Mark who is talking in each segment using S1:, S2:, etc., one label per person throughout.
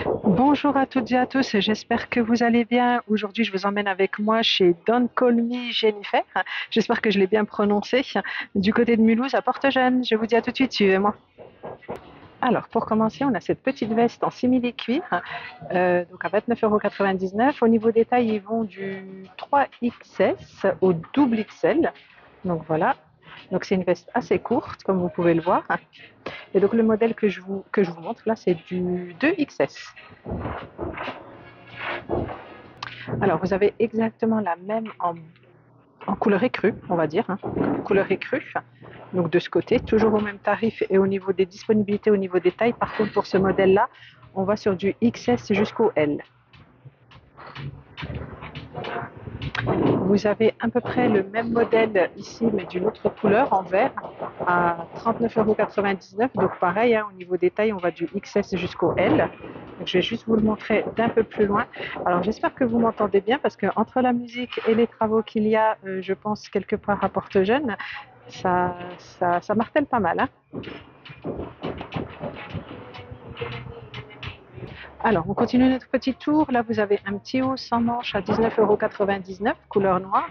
S1: Bonjour à toutes et à tous, j'espère que vous allez bien. Aujourd'hui, je vous emmène avec moi chez Don't Call Me Jennifer. J'espère que je l'ai bien prononcé. Du côté de Mulhouse à Porte-Jeanne. Je vous dis à tout de suite, suivez-moi. Alors, pour commencer, on a cette petite veste en simili-cuir, donc à 29,99 €. Au niveau des tailles, ils vont du 3XS au double XL. Donc voilà. Donc c'est une veste assez courte, comme vous pouvez le voir. Et donc le modèle que je vous montre là, c'est du 2XS. Alors, vous avez exactement la même en couleur écrue, on va dire, hein, couleur écrue. Donc de ce côté, toujours au même tarif et au niveau des disponibilités, au niveau des tailles. Par contre, pour ce modèle-là, on va sur du XS jusqu'au L. Vous avez à peu près le même modèle ici, mais d'une autre couleur, en vert, à 39,99 €. Donc pareil, hein, au niveau des tailles, on va du XS jusqu'au L. Donc, je vais juste vous le montrer d'un peu plus loin. Alors j'espère que vous m'entendez bien parce que entre la musique et les travaux qu'il y a, je pense quelque part à Porte-Jeune, ça martèle pas mal, hein. Alors, on continue notre petit tour. Là, vous avez un petit haut sans manche à 19,99 €, couleur noire,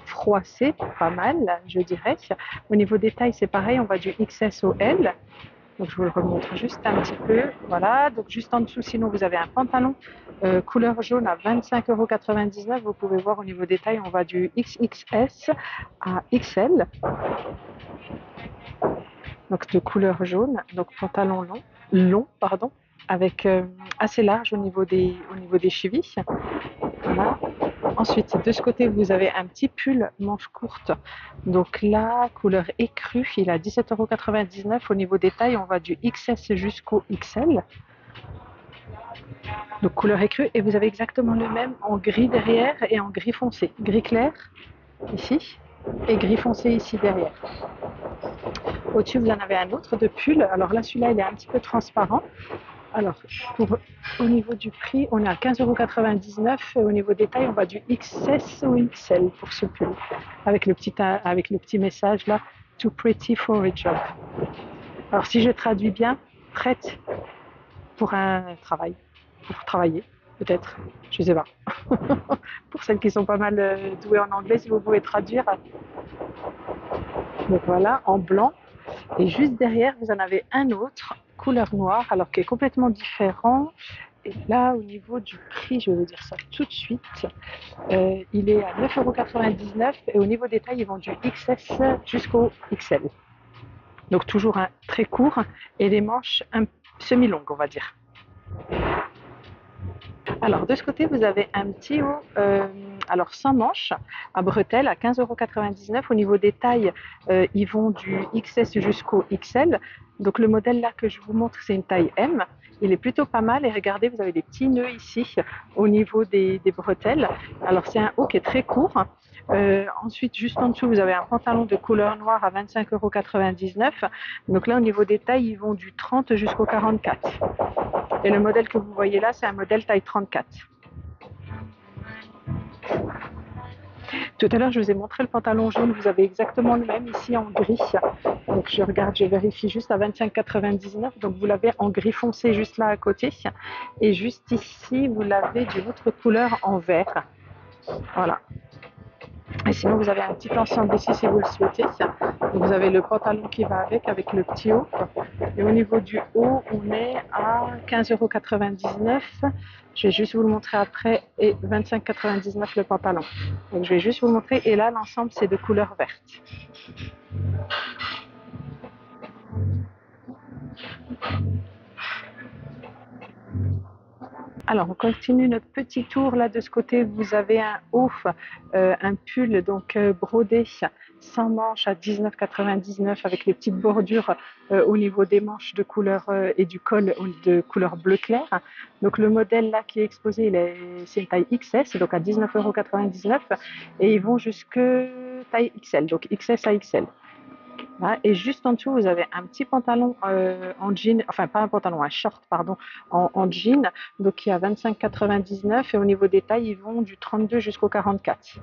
S1: froissé, pas mal, je dirais. Au niveau des tailles, c'est pareil, on va du XS au L. Donc, je vous le remontre juste un petit peu. Voilà, donc juste en dessous, sinon, vous avez un pantalon couleur jaune à 25,99 €. Vous pouvez voir au niveau des tailles, on va du XXS à XL. Donc, de couleur jaune, donc pantalon long, pardon, avec assez large au niveau des chevilles. Voilà. Ensuite, de ce côté, vous avez un petit pull manche courte. Donc là, couleur écrue, il est à 17,99 €. Au niveau des tailles, on va du XS jusqu'au XL. Donc couleur écrue. Et vous avez exactement le même en gris derrière et en gris foncé. Gris clair ici et gris foncé ici derrière. Au-dessus, vous en avez un autre de pull. Alors là, celui-là, il est un petit peu transparent. Alors, au niveau du prix, on est à 15,99 € et au niveau des tailles, on va du XS au XL pour ce pull. Avec le petit message là, Too pretty for a job. Alors, si je traduis bien, prête pour un travail, pour travailler, peut-être, je sais pas. Pour celles qui sont pas mal douées en anglais, si vous pouvez traduire. Donc voilà, en blanc. Et juste derrière, vous en avez un autre, couleur noire, alors qui est complètement différent. Et là, au niveau du prix, je vais vous dire ça tout de suite, il est à 9,99 € et au niveau des tailles, ils vont du XS jusqu'au XL. Donc toujours un très court et les manches semi-longues, on va dire. Alors de ce côté, vous avez un petit haut, alors sans manches, à bretelles à 15,99 €. Au niveau des tailles, ils vont du XS jusqu'au XL. Donc le modèle là que je vous montre, c'est une taille M. Il est plutôt pas mal et regardez, vous avez des petits nœuds ici au niveau des bretelles. Alors c'est un haut qui est très court. Ensuite, juste en dessous, vous avez un pantalon de couleur noire à 25,99 €. Donc là, au niveau des tailles, ils vont du 30 jusqu'au 44. Et le modèle que vous voyez là, c'est un modèle taille 34. Tout à l'heure, je vous ai montré le pantalon jaune, vous avez exactement le même ici en gris. Donc je regarde, je vérifie juste à 25,99 €. Donc vous l'avez en gris foncé juste là à côté. Et juste ici, vous l'avez d'une autre couleur en vert. Voilà. Et sinon, vous avez un petit ensemble ici si vous le souhaitez. Donc, vous avez le pantalon qui va avec le petit haut. Et au niveau du haut, on est à 15,99 €. Je vais juste vous le montrer après. Et 25,99 € le pantalon. Donc, je vais juste vous le montrer. Et là, l'ensemble, c'est de couleur verte. Alors, on continue notre petit tour. Là, de ce côté, vous avez un haut, un pull donc brodé sans manches à 19,99 € avec les petites bordures au niveau des manches de couleur et du col de couleur bleu clair. Donc, le modèle là qui est exposé, c'est une taille XS, donc à 19,99 € et ils vont jusque taille XL, donc XS à XL. Voilà. Et juste en dessous, vous avez un petit pantalon en jean, enfin pas un pantalon, un short, pardon, en jean, donc qui est à 25,99 € et au niveau des tailles, ils vont du 32 jusqu'au 44.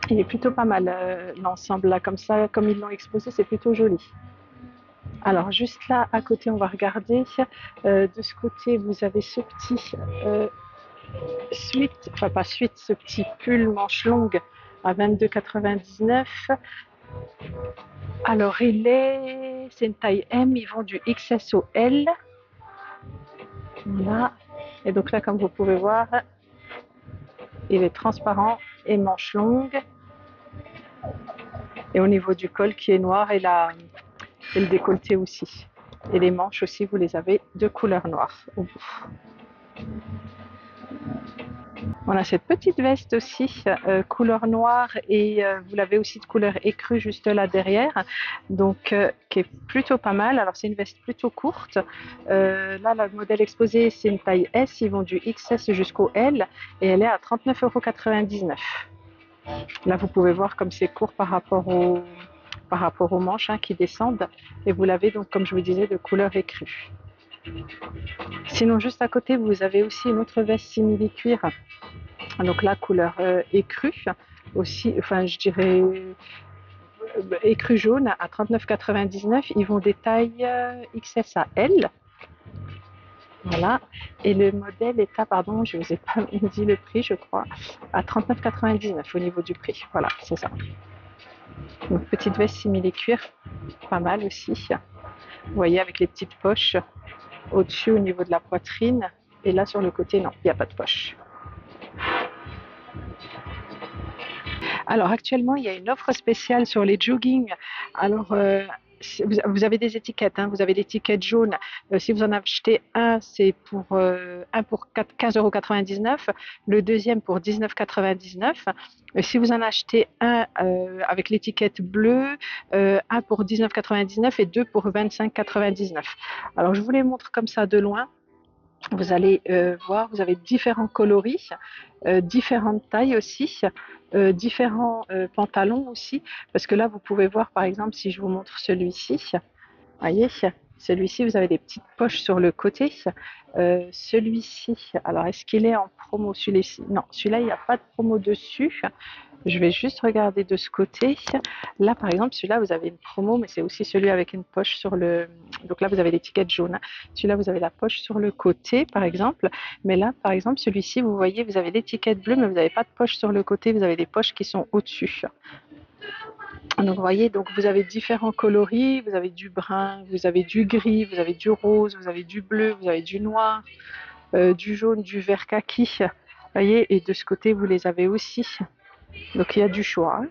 S1: Il est plutôt pas mal l'ensemble là, comme ça, comme ils l'ont exposé, c'est plutôt joli. Alors, juste là, à côté, on va regarder. De ce côté, vous avez ce petit suite, enfin pas suite, ce petit pull manche longue à 22,99. Alors, c'est une taille M, ils vont du XS au L. Voilà. Et donc là, comme vous pouvez voir, il est transparent et manche longue. Et au niveau du col qui est noir et le décolleté aussi. Et les manches aussi, vous les avez de couleur noire au bout. On a cette petite veste aussi, couleur noire et vous l'avez aussi de couleur écrue juste là derrière, donc qui est plutôt pas mal. Alors c'est une veste plutôt courte. Là, le modèle exposé, c'est une taille S, ils vont du XS jusqu'au L et elle est à 39,99 €. Là, vous pouvez voir comme c'est court par rapport aux manches qui descendent et vous l'avez donc, comme je vous disais, de couleur écrue. Sinon, juste à côté, vous avez aussi une autre veste simili-cuir. Donc là, couleur écrue aussi, enfin je dirais écrue jaune à 39,99 €. Ils vont des tailles XS à L. Voilà. Et le modèle est à, pardon, je ne vous ai pas dit le prix, je crois, à 39,99 € au niveau du prix. Voilà, c'est ça. Donc petite veste simili-cuir, pas mal aussi. Vous voyez, avec les petites poches au-dessus au niveau de la poitrine. Et là, sur le côté, non, il n'y a pas de poche. Alors actuellement, il y a une offre spéciale sur les joggings. Alors, vous avez des étiquettes, vous avez l'étiquette jaune. Si vous en achetez un, c'est pour un pour 15,99 €, le deuxième pour 19,99 €. Si vous en achetez un avec l'étiquette bleue, un pour 19,99 € et deux pour 25,99 €. Alors je vous les montre comme ça de loin. Vous allez voir, vous avez différents coloris, différentes tailles aussi, différents pantalons aussi, parce que là, vous pouvez voir, par exemple, si je vous montre celui-ci, voyez, celui-ci, vous avez des petites poches sur le côté. Celui-ci, alors est-ce qu'il est en promo? Celui-ci, non, celui-là, il n'y a pas de promo dessus. Je vais juste regarder de ce côté. Là, par exemple, celui-là, vous avez une promo, mais c'est aussi celui avec une poche sur le... Donc là, vous avez l'étiquette jaune. Celui-là, vous avez la poche sur le côté, par exemple. Mais là, par exemple, celui-ci, vous voyez, vous avez l'étiquette bleue, mais vous n'avez pas de poche sur le côté. Vous avez des poches qui sont au-dessus. Donc, vous voyez, donc vous avez différents coloris. Vous avez du brun, vous avez du gris, vous avez du rose, vous avez du bleu, vous avez du noir, du jaune, du vert kaki. Vous voyez, et de ce côté, vous les avez aussi. Donc il y a du choix.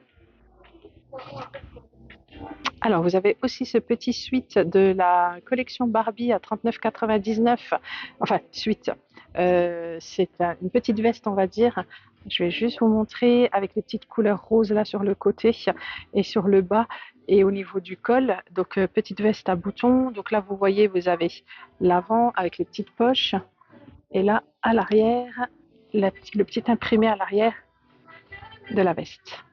S1: Alors vous avez aussi ce petit suite de la collection Barbie à 39,99 €. Enfin, suite. C'est une petite veste, on va dire. Je vais juste vous montrer avec les petites couleurs roses là sur le côté et sur le bas et au niveau du col. Donc petite veste à boutons. Donc là vous voyez, vous avez l'avant avec les petites poches et là à l'arrière, le petit imprimé à l'arrière de la veste.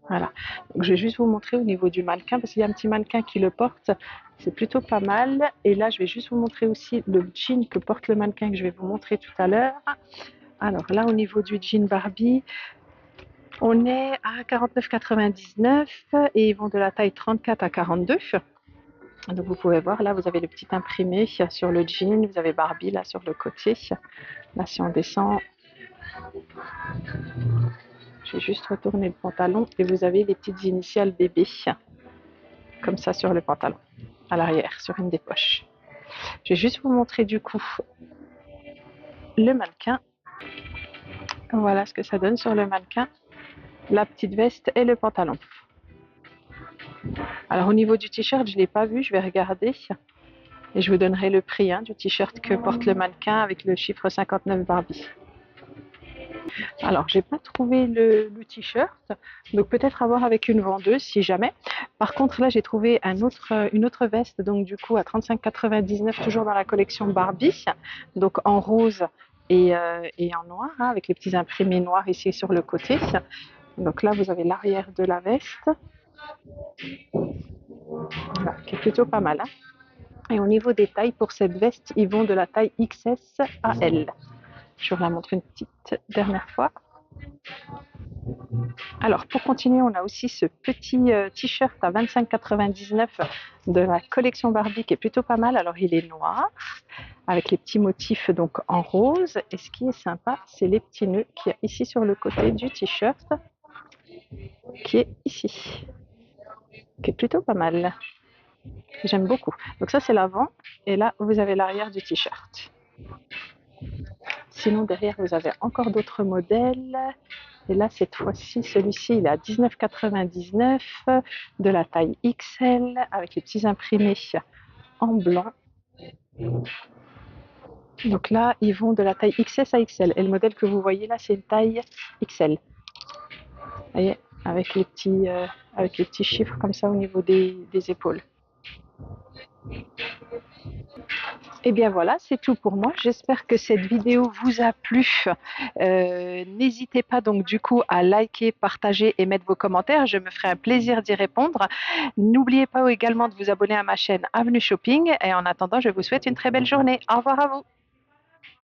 S1: Voilà. Donc, je vais juste vous montrer au niveau du mannequin parce qu'il y a un petit mannequin qui le porte. C'est plutôt pas mal. Et là, je vais juste vous montrer aussi le jean que porte le mannequin que je vais vous montrer tout à l'heure. Alors là, au niveau du jean Barbie, on est à 49,99 € et ils vont de la taille 34 à 42. Donc vous pouvez voir, là, vous avez le petit imprimé sur le jean. Vous avez Barbie là sur le côté. Là, si on descend... J'ai juste retourné le pantalon et vous avez les petites initiales bébé comme ça sur le pantalon, à l'arrière, sur une des poches. Je vais juste vous montrer du coup le mannequin. Voilà ce que ça donne sur le mannequin, la petite veste et le pantalon. Alors au niveau du t-shirt, je ne l'ai pas vu, je vais regarder et je vous donnerai le prix du t-shirt que porte le mannequin avec le chiffre 59 Barbie. Alors, j'ai pas trouvé le t-shirt, donc peut-être à voir avec une vendeuse si jamais. Par contre, là, j'ai trouvé une autre veste, donc du coup à 35,99 €, toujours dans la collection Barbie, donc en rose et en noir, avec les petits imprimés noirs ici sur le côté. Donc là, vous avez l'arrière de la veste, voilà, qui est plutôt pas mal. Et au niveau des tailles, pour cette veste, ils vont de la taille XS à L. Je vous la montre une petite dernière fois. Alors, pour continuer, on a aussi ce petit t-shirt à 25,99 de la collection Barbie qui est plutôt pas mal. Alors, il est noir avec les petits motifs donc en rose. Et ce qui est sympa, c'est les petits nœuds qu'il y a ici sur le côté du t-shirt, qui est ici, qui est plutôt pas mal. J'aime beaucoup. Donc ça, c'est l'avant. Et là, vous avez l'arrière du t-shirt. Sinon, derrière, vous avez encore d'autres modèles. Et là, cette fois-ci, celui-ci, il est à 19,99 de la taille XL avec les petits imprimés en blanc. Donc là, ils vont de la taille XS à XL. Et le modèle que vous voyez là, c'est une taille XL. Vous voyez, avec les petits chiffres comme ça au niveau des épaules. Et bien voilà, c'est tout pour moi. J'espère que cette vidéo vous a plu. N'hésitez pas donc du coup à liker, partager et mettre vos commentaires. Je me ferai un plaisir d'y répondre. N'oubliez pas également de vous abonner à ma chaîne Avenue Shopping. Et en attendant, je vous souhaite une très belle journée. Au revoir à vous.